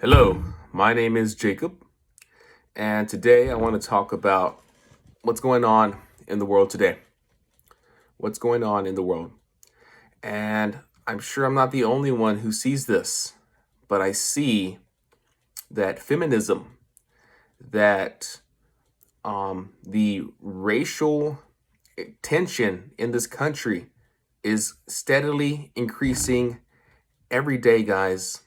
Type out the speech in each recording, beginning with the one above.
Hello, my name is Jacob, and today I want to talk about what's going on in the world today. What's going on in the world. And I'm sure I'm not the only one who sees this, but I see that feminism, that the racial tension in this country is steadily increasing every day, guys.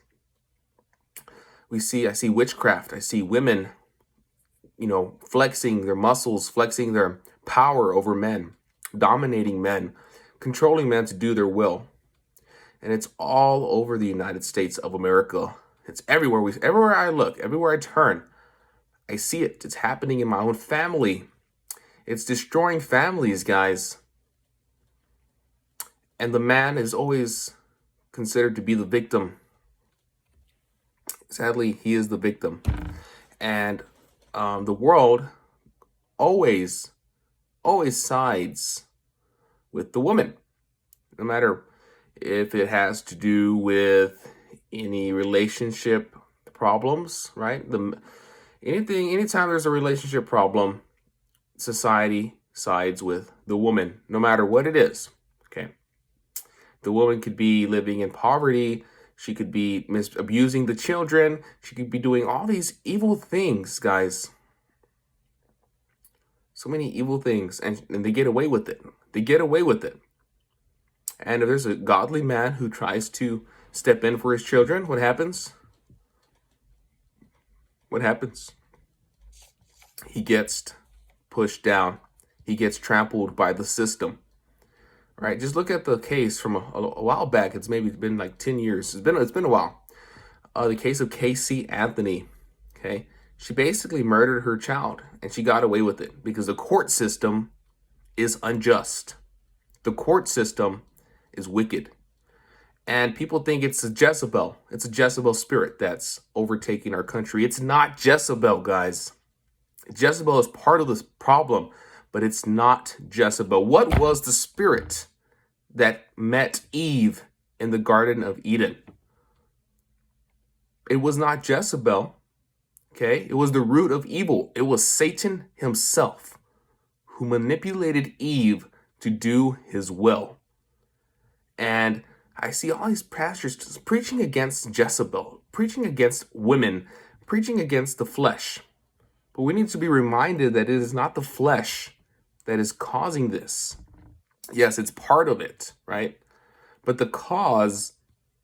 I see witchcraft. I see women flexing their muscles, flexing their power over men, dominating men, controlling men to do their will. And it's all over the United States of America. It's everywhere. Everywhere I look, everywhere I turn, I see it. It's happening in my own family. It's destroying families, guys. And the man is always considered to be the victim. Sadly, he is the victim. And the world always sides with the woman, no matter if it has to do with any relationship problems, right? Anytime there's a relationship problem, society sides with the woman, no matter what it is. Okay, the woman could be living in poverty. She could be abusing the children. She could be doing all these evil things, guys. So many evil things, and they get away with it. They get away with it. And if there's a godly man who tries to step in for his children, what happens? What happens? He gets pushed down. He gets trampled by the system. Right? Just look at the case from a while back. It's maybe been like 10 years. It's been a while. The case of Casey Anthony. Okay, she basically murdered her child, and she got away with it because the court system is unjust. The court system is wicked, and people think it's a Jezebel. It's a Jezebel spirit that's overtaking our country. It's not Jezebel, guys. Jezebel is part of this problem, but it's not Jezebel. What was the spirit that met Eve in the Garden of Eden? It was not Jezebel, okay? It was the root of evil. It was Satan himself who manipulated Eve to do his will. And I see all these pastors just preaching against Jezebel, preaching against women, preaching against the flesh. But we need to be reminded that it is not the flesh that is causing this. Yes, it's part of it, right? But the cause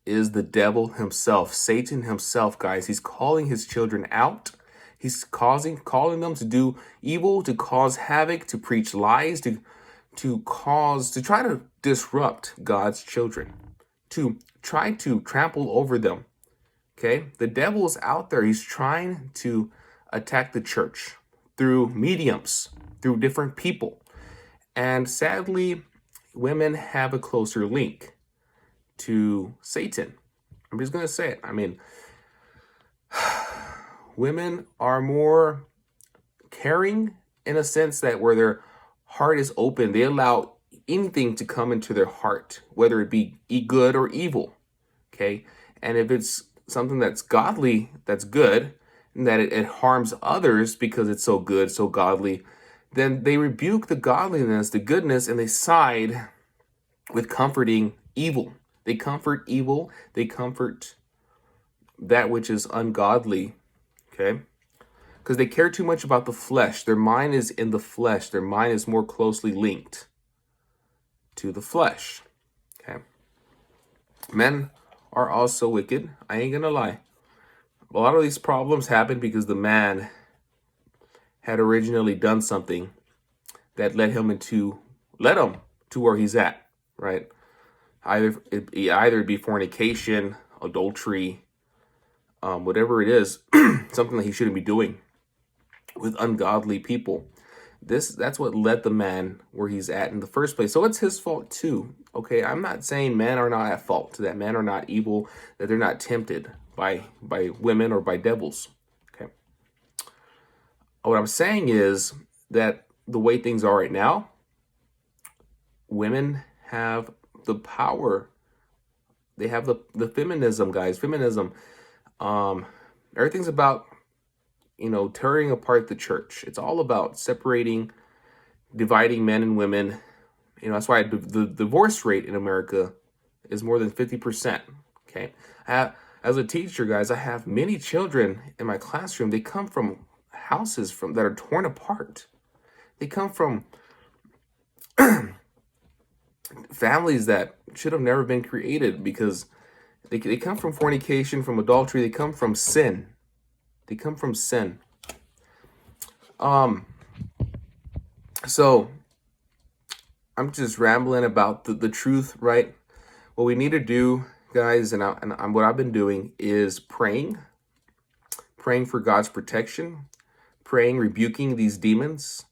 is the devil himself, Satan himself, guys. He's calling his children out. He's calling them to do evil, to cause havoc, to preach lies, to try to disrupt God's children, to try to trample over them. Okay? The devil is out there. He's trying to attack the church through mediums, through different people. And sadly, women have a closer link to Satan. I'm just going to say it. I mean, women are more caring in a sense that where their heart is open, they allow anything to come into their heart, whether it be good or evil. Okay? And if it's something that's godly, that's good, and that it harms others because it's so good, so godly, then they rebuke the godliness, the goodness, and they side with comforting evil. They comfort evil. They comfort that which is ungodly, okay? Because they care too much about the flesh. Their mind is in the flesh. Their mind is more closely linked to the flesh, okay? Men are also wicked. I ain't gonna lie. A lot of these problems happen because the man had originally done something that led him to where he's at, right? Either it be fornication, adultery, whatever it is, something that he shouldn't be doing with ungodly people. That's what led the man where he's at in the first place. So it's his fault too. Okay, I'm not saying men are not at fault, that men are not evil, that they're not tempted by women or by devils. Okay. What I'm saying is that the way things are right now, women have the power. They have the feminism, guys. Feminism Everything's about, tearing apart the church. It's all about separating, dividing men and women. That's why the divorce rate in America is more than 50%. Okay. As a teacher, guys, I have many children in my classroom. They come from houses that are torn apart. They come from families that should have never been created because they come from fornication, from adultery. They come from sin. They come from sin. So I'm just rambling about the truth, right? What we need to do, guys, and what I've been doing is praying for God's protection, praying, rebuking these demons,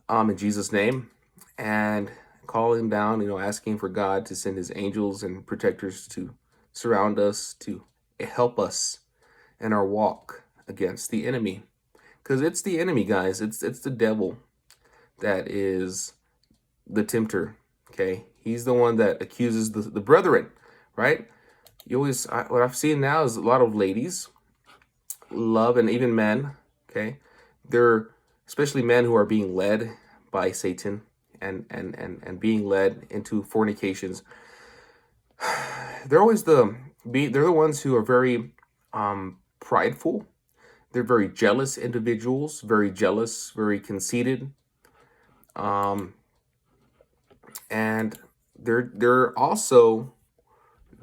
in Jesus' name, and calling down, asking for God to send His angels and protectors to surround us, to help us in our walk against the enemy, because it's the enemy, guys. It's the devil that is the tempter. Okay, he's the one that accuses the brethren, right? What I've seen now is a lot of ladies love, and even men. Okay, they're especially men who are being led by Satan and being led into fornications. They're always they're the ones who are very prideful. They're very jealous individuals, very jealous, very conceited. And they're also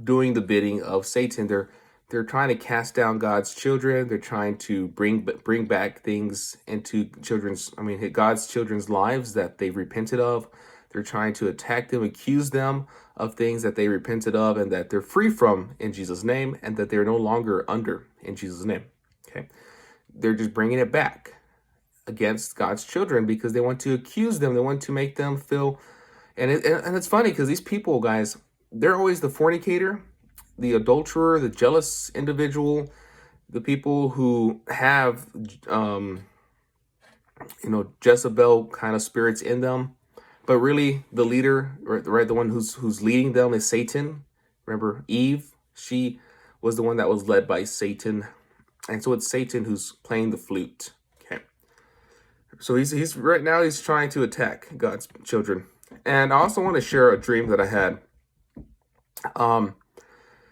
doing the bidding of Satan. They're trying to cast down God's children. They're trying to bring back things into God's children's lives that they've repented of. They're trying to attack them, accuse them of things that they repented of and that they're free from in Jesus' name, and that they're no longer under in Jesus' name. Okay, they're just bringing it back against God's children because they want to accuse them. They want to make them feel. And it's funny because these people, guys, they're always the fornicator, the adulterer, the jealous individual, the people who have, Jezebel kind of spirits in them. But really, the leader, right, the one who's leading them is Satan. Remember, Eve, she was the one that was led by Satan. And so it's Satan who's playing the flute. Okay. So he's right now he's trying to attack God's children. And I also want to share a dream that I had.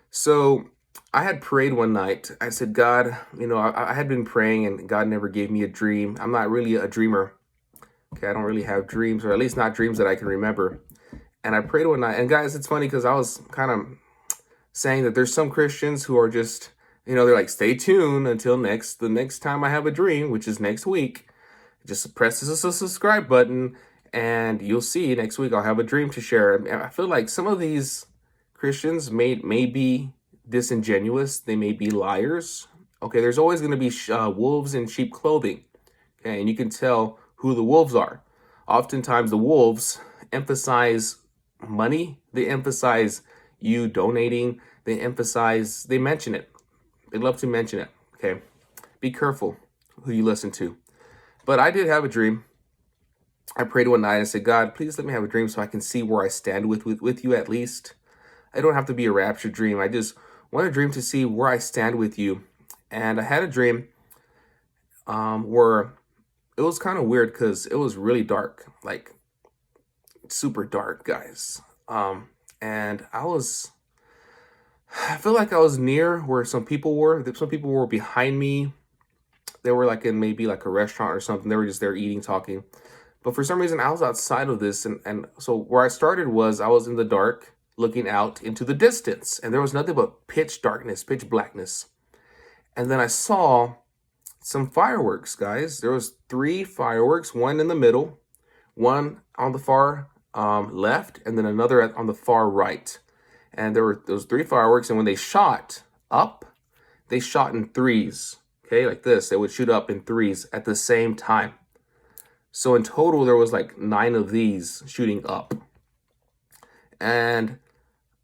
So I had prayed one night. I said, God, I had been praying and God never gave me a dream. I'm not really a dreamer. Okay, I don't really have dreams, or at least not dreams that I can remember. And I prayed one night. And guys, it's funny because I was kind of saying that there's some Christians who are just, they're like, stay tuned until the next time I have a dream, which is next week. Just press the subscribe button and you'll see next week I'll have a dream to share. I feel like some of these Christians may be disingenuous. They may be liars. Okay, there's always going to be wolves in sheep clothing. Okay, and you can tell who the wolves are. Oftentimes the wolves emphasize money. They emphasize you donating. They mention it. They love to mention it. Okay, be careful who you listen to. But I did have a dream. I prayed one night and said, God, please let me have a dream so I can see where I stand with you at least. I don't have to be a rapture dream. I just want a dream to see where I stand with you. And I had a dream where it was kind of weird because it was really dark, like super dark, guys. And I feel like I was near where some people were. Some people were behind me. They were like in maybe like a restaurant or something. They were just there eating, talking. But for some reason, I was outside of this. And so where I started was I was in the dark looking out into the distance. And there was nothing but pitch darkness, pitch blackness. And then I saw some fireworks, guys. There was 3 fireworks, one in the middle, one on the far left, and then another on the far right. And there were those 3 fireworks. And when they shot up, they shot in threes. Okay, like this. They would shoot up in threes at the same time. So in total, there was like 9 of these shooting up. And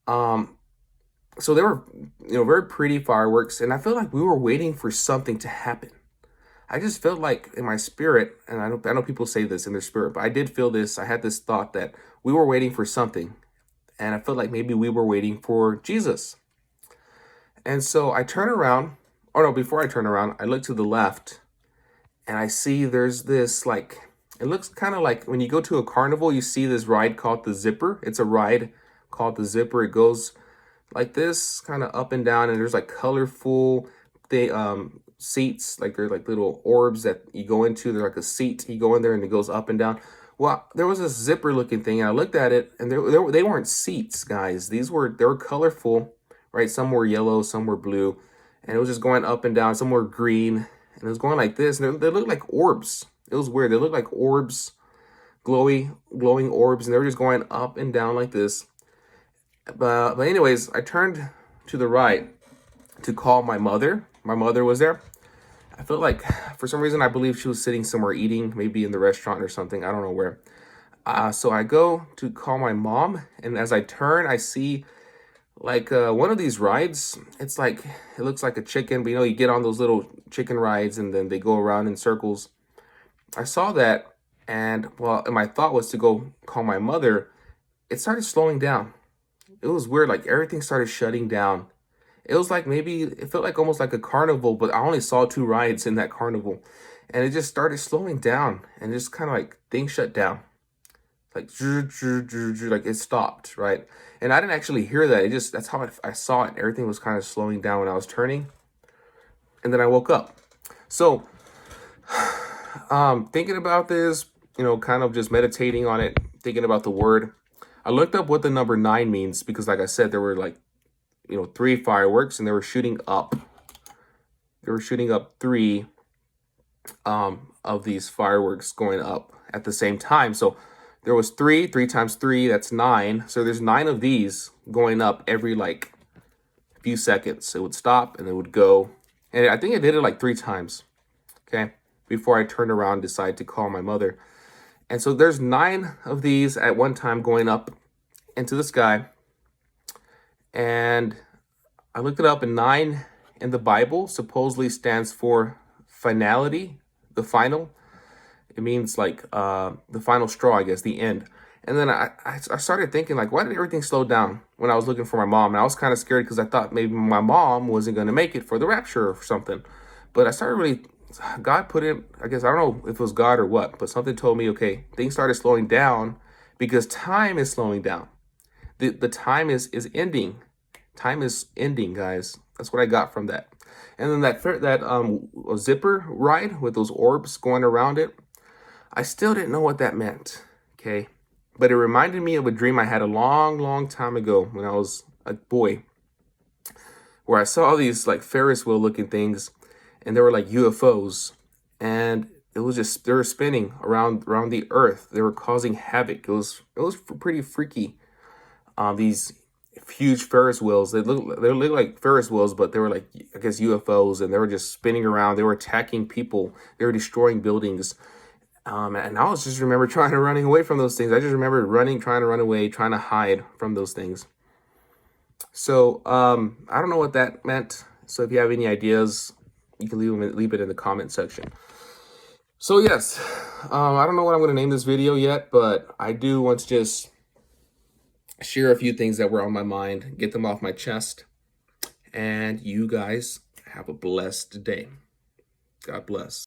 so they were, very pretty fireworks. And I feel like we were waiting for something to happen. I just felt like in my spirit, and I know people say this in their spirit, but I did feel this. I had this thought that we were waiting for something. And I felt like maybe we were waiting for Jesus. And so I turned around Oh no, before I turn around, I look to the left and I see there's this like, it looks kind of like when you go to a carnival, you see this ride called the Zipper. It's a ride called the Zipper. It goes like this, kind of up and down, and there's like colorful seats, like they're like little orbs that you go into. They're like a seat. You go in there and it goes up and down. Well, there was this zipper looking thing, and I looked at it, and they weren't seats, guys. They were colorful, right? Some were yellow, some were blue, and it was just going up and down. Some were green, and it was going like this, and they looked like orbs. It was weird. They looked like orbs, glowing orbs, and they were just going up and down like this. But anyways, I turned to the right to call my mother. My mother was there. I felt like, for some reason, I believe she was sitting somewhere eating, maybe in the restaurant or something. I don't know where. So I go to call my mom, and as I turn, I see like one of these rides. It's like, it looks like a chicken, but you know, you get on those little chicken rides and then they go around in circles. I saw that, and well, and my thought was to go call my mother. It started slowing down. It was weird, like everything started shutting down. It was like maybe, it felt like almost like a carnival, but I only saw two rides in that carnival. And it just started slowing down and just kind of like things shut down. Like, like it stopped, right? And I didn't actually hear that. It just, that's how I saw it. Everything was kind of slowing down when I was turning. And then I woke up. So, thinking about this, you know, kind of just meditating on it, thinking about the word. I looked up what the number 9 means because, like I said, there were like, you know, 3 fireworks, and they were shooting up. They were shooting up 3 of these fireworks going up at the same time. So there was 3 times 3, that's 9. So there's 9 of these going up every like few seconds. It would stop and it would go. And I think I did it like 3 times. Okay. Before I turned around and decided to call my mother. And so there's 9 of these at one time going up into the sky. And I looked it up, and 9 in the Bible supposedly stands for finality, the final. It means like the final straw, I guess, the end. And then I started thinking, like, why did everything slow down when I was looking for my mom? And I was kind of scared because I thought maybe my mom wasn't going to make it for the rapture or something. But I started really, God put it, I guess, I don't know if it was God or what, but something told me, okay, things started slowing down because time is slowing down. The time is ending. Time is ending, guys. That's what I got from that. And then that zipper ride with those orbs going around it, I still didn't know what that meant, okay? But it reminded me of a dream I had a long, long time ago when I was a boy, where I saw these like Ferris wheel looking things, and they were like UFOs, and it was just, they were spinning around the earth. They were causing havoc. It was pretty freaky. These huge Ferris wheels. They look like Ferris wheels, but they were like, I guess, UFOs, and they were just spinning around. They were attacking people. They were destroying buildings. And I was just remember running away from those things. I just remember trying to run away, trying to hide from those things. So I don't know what that meant. So if you have any ideas, you can leave it in the comment section. So yes, I don't know what I'm going to name this video yet, but I do want to just share a few things that were on my mind, get them off my chest. And you guys have a blessed day. God bless.